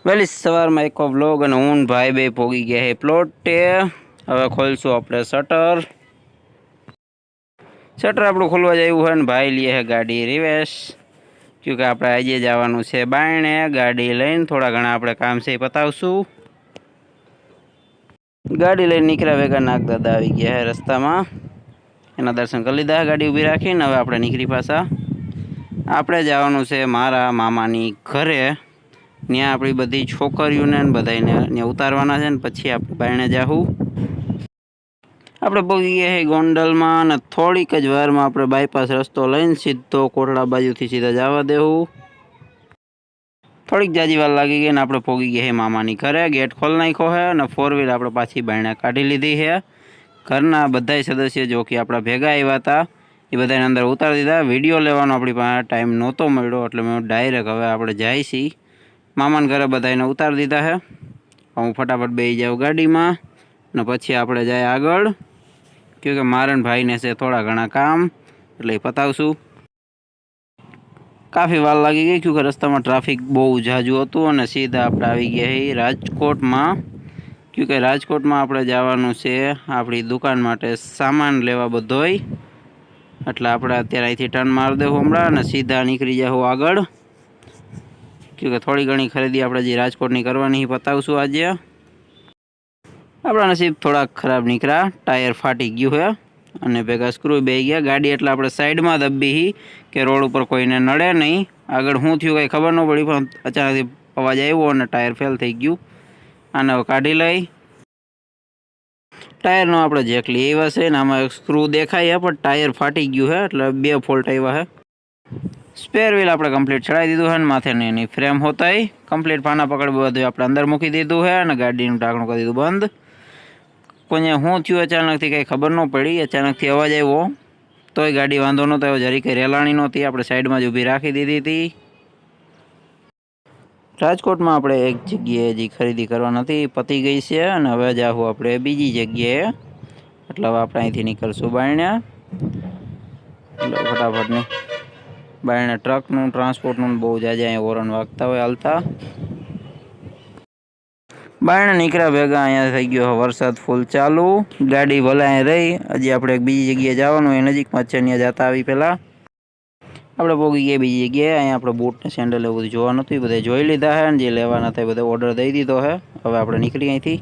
વહેલી સવારમાં એક વ્લોગ અને હું ભાઈ બે પોગી ગયા હે પ્લોટે। હવે ખોલશું આપણે શટર આપણું ખોલવા જેવું હોય ને ભાઈ લે હે ગાડી રિવેશ, ક્योंकि આપણે આજે જવાનું છે બાયણે ગાડી લઈને। થોડા ઘણા આપણે કામ છે પતાવશું। ગાડી લઈને નીકળ્યા ભેગા નાગ દાદા આવી ગયા હે રસ્તામાં, એના દર્શન કરી લીધા ગાડી ઊભી રાખીને। હવે આપણે નીકળી પાછા, આપણે જવાનું છે મારા મામાની ઘરે। ત્યાં આપણી બધી છોકરીઓને બધાને ત્યાં ઉતારવાના છે ને પછી આપણે બાયણે જાહું। આપણે પહોંચી ગયા છીએ ગોંડલમાં અને થોડીક જ વારમાં આપણે બાયપાસ રસ્તો લઈને સીધો કોટડા બાજુથી સીધા જવા દેવું। થોડીક જાજી વાર લાગી ગઈ ને આપણે પહોંચી ગયા છીએ મામાની ઘરે। ગેટ ખોલી નાખ્યો છે અને 4 વ્હીલ આપણે પાછી બાયણે કાઢી લીધી છે। ઘરના બધા સદસ્યો જો કે આપણા ભેગા આવ્યા હતા એ બધાને અંદર ઉતારી દીધા। વિડીયો લેવાનો આપણી પાસે ટાઈમ નહોતો મળ્યો એટલે મેં ડાયરેક્ટ હવે આપણે જાય છીએ મામાના ઘરે બધાને ઉતારી દીધા છે। હું ફટાફટ બેસી જાઉં ગાડીમાં ને પછી આપણે જાય આગળ, क्योंकि મારે ભાઈને છે થોડા ઘણા કામ એટલે એ પતાવશું। काफ़ी वार लगी गई क्योंकि रस्ता में ट्राफिक बहुत जाजू हतुं અને सीधा આપણે આવી ગયા છીએ રાજકોટમાં। क्योंकि રાજકોટમાં આપણે જવાનું છે આપણી દુકાન માટે સામાન લેવા બધોય, એટલે આપણે અત્યારે અહીંથી ટર્ન મારી દેવું હમણાં અને સીધા નીકળી જાઉં આગળ। क्योंकि थोड़ी घणी खरीदी આપણે જે રાજકોટની કરવાની પતાવશું આજે। આપણા નસીબ થોડા ખરાબ નીકળ્યા, ટાયર ફાટી ગયું છે અને ભેગા સ્ક્રૂ બેસી ગયા। ગાડી એટલે આપણે સાઈડમાં દબી કે રોડ ઉપર કોઈને નડે નહીં। આગળ શું થયું કંઈ ખબર ન પડી પણ અચાનકથી અવાજ આવ્યો અને ટાયર ફેલ થઈ ગયું। આને હવે કાઢી લઈ। ટાયરનો આપણે જેક લઈ આવ્યા છે ને આમાં એક સ્ક્રૂ દેખાય પણ ટાયર ફાટી ગયું છે એટલે 2 ફોલ્ટ આવ્યા છે। સ્પેર વ્હીલ આપણે કમ્પ્લીટ ચડાવી દીધું છે ને માથે એની ફ્રેમ હોતાય કમ્પ્લીટ પાના પકડ બધું આપણે અંદર મૂકી દીધું છે અને ગાડીનું ઢાંકણું કરી દીધું બંધ। કોઈને શું થયું અચાનકથી કંઈ ખબર ન પડી, અચાનકથી અવાજ આવ્યો તોય ગાડી વાંધો નહોતો આવ્યો, જરી કંઈ રેલાણી નહોતી, આપણે સાઈડમાં જ ઊભી રાખી દીધી હતી। રાજકોટમાં આપણે એક જગ્યાએ હજી ખરીદી કરવાની હતી પતી ગઈ છે અને હવે જાહું આપણે બીજી જગ્યાએ, એટલે હવે આપણે અહીંથી નીકળશું બાયણે। એટલે ફટાફટની બાયણે ટ્રકનું ટ્રાન્સપોર્ટનું બહુ જાજા અહીંયા હોરન વાગતા હોય હાલતા। બાયણે નીકળ્યા ભેગા અહીંયા થઈ ગયો વરસાદ ફૂલ ચાલુ। ગાડી ભલે અહીં રહી, હજી આપણે એક બીજી જગ્યાએ જવાનું હોય નજીકમાં છે, ત્યાં જતા આવી પહેલાં આપણે પહોંચી ગયા બીજી જગ્યાએ। અહીંયા આપણે બૂટ ને સેન્ડલ એવું બધું જોવાનું હતું, એ બધા જોઈ લીધા છે ને જે લેવાના હતા એ બધા ઓર્ડર દઈ દીધો છે। હવે આપણે નીકળી અહીંથી।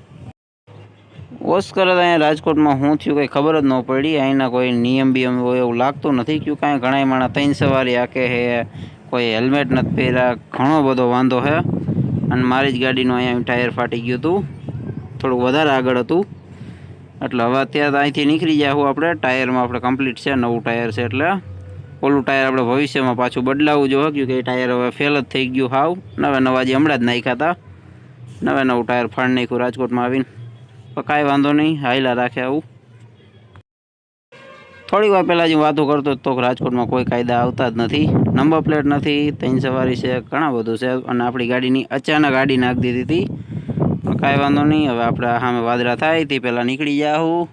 વોશ કરે તો અહીંયા રાજકોટમાં શું થયું કંઈ ખબર જ ન પડી। અહીંના કોઈ નિયમ બિયમ હોય એવું લાગતું નથી, ક્योंकि કાંઈ ઘણા માણસ 3 સવારી આકે છે, કોઈ હેલ્મેટ નથી પહેર્યા, ઘણો બધો વાંધો છે। અને મારી જ ગાડીનું અહીંયા ટાયર ફાટી ગયું હતું, થોડુંક વધારે આગળ હતું, એટલે હવે અત્યારે અહીંથી નીકળી જાઉં આપણે। ટાયરમાં આપણે કમ્પ્લીટ છે, નવું ટાયર છે એટલે ઓલું ટાયર આપણે ભવિષ્યમાં પાછું બદલાવવું જોઈએ, ક્योंकि એ ટાયર હવે ફેલ જ થઈ ગયું હાવ। નવા જે હમણાં જ નાખ્યા હતા, નવું ટાયર ફાડી નાખ્યું રાજકોટમાં આવીને, પણ કાંઈ વાંધો નહીં, હાઈલા રાખે આવું। થોડીક વાર પહેલાં જ હું વાતો કરતો તો રાજકોટમાં કોઈ કાયદા આવતા જ નથી, નંબર પ્લેટ નથી, 3 સવારી છે, ઘણા બધું છે અને આપણી ગાડીની અચાનક ગાડી નાખી દીધી હતી, પણ કાંઈ વાંધો નહીં। હવે આપણે સામે વાદળા થાય તે પહેલાં નીકળી જાઉં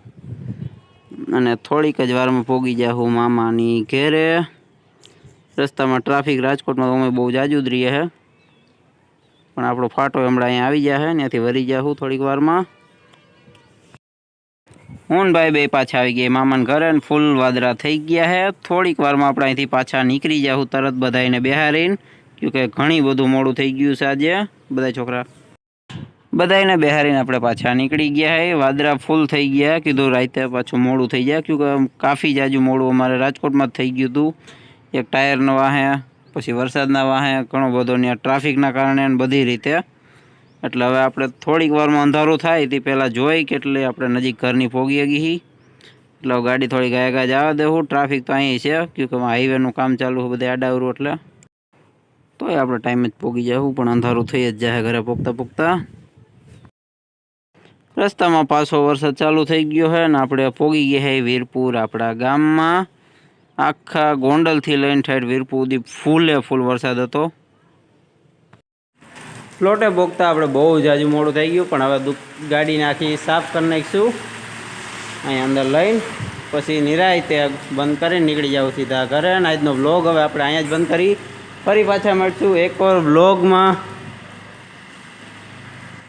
અને થોડીક જ વારમાં પહોંચી જાઉં મામાની ઘેરે। રસ્તામાં ટ્રાફિક રાજકોટમાં અમે બહુ જાજુ જ રહીએ છે, પણ આપણો ફાટો હમણાં અહીંયા આવી જાય છે, ત્યાંથી વરી જાઉં થોડીક વારમાં। હું ભાઈ બે પાછા આવી ગયા મામાના ઘરે અને ફૂલ વાદળા થઈ ગયા છે। થોડીક વારમાં આપણે અહીંથી પાછા નીકળી જાઉં તરત બધાને બેહારીને, ક્योंकि ઘણી બધું મોડું થઈ ગયું છે આજે। બધા છોકરા બધાને બેહારીને આપણે પાછા નીકળી ગયા છે। વાદળા ફૂલ થઈ ગયા, કીધું રાતે પાછું મોડું થઈ જાય, क्योंकि કાફી જાજુ મોડું અમારે રાજકોટમાં જ થઈ ગયું હતું। એક ટાયરના વાહે, પછી વરસાદના વાહે, ઘણો બધો ત્યાં ટ્રાફિકના કારણે બધી રીતે, એટલે હવે આપણે થોડીક વારમાં અંધારું થાય તે પહેલાં જોઈ કેટલે આપણે નજીક ઘરની પહોંચી ગઈ, એટલે ગાડી થોડી ગાયા જવા દેવું। ટ્રાફિક તો અહીં છે, ક્योंकि હાઈવેનું કામ ચાલુ છે બધે આડાવરું, એટલે તોય આપણે ટાઈમ જ પહોંચી જવું, પણ અંધારું થઈ જ જાય ઘરે પહોંચતા। રસ્તામાં પાછો વરસાદ ચાલુ થઈ ગયો છે ને આપણે પહોંચી ગયા છે વીરપુર આપણા ગામમાં। આખા ગોંડલથી લઈને ઠેઠ વીરપુર સુધી ફૂલ વરસાદ હતો। પ્લોટે પહોંચતા આપણે બહુ જાજુ મોડું થઈ ગયું, પણ હવે ગાડીને આખી સાફ કરી નાખીશું અહીંયા અંદર લઈને, પછી નિરાંતે બંધ કરીને નીકળી જાવ સીધા ઘરે। અને આજનો વ્લોગ હવે આપણે અહીંયા જ બંધ કરી, ફરી પાછા મળશું એક વાર વ્લોગમાં।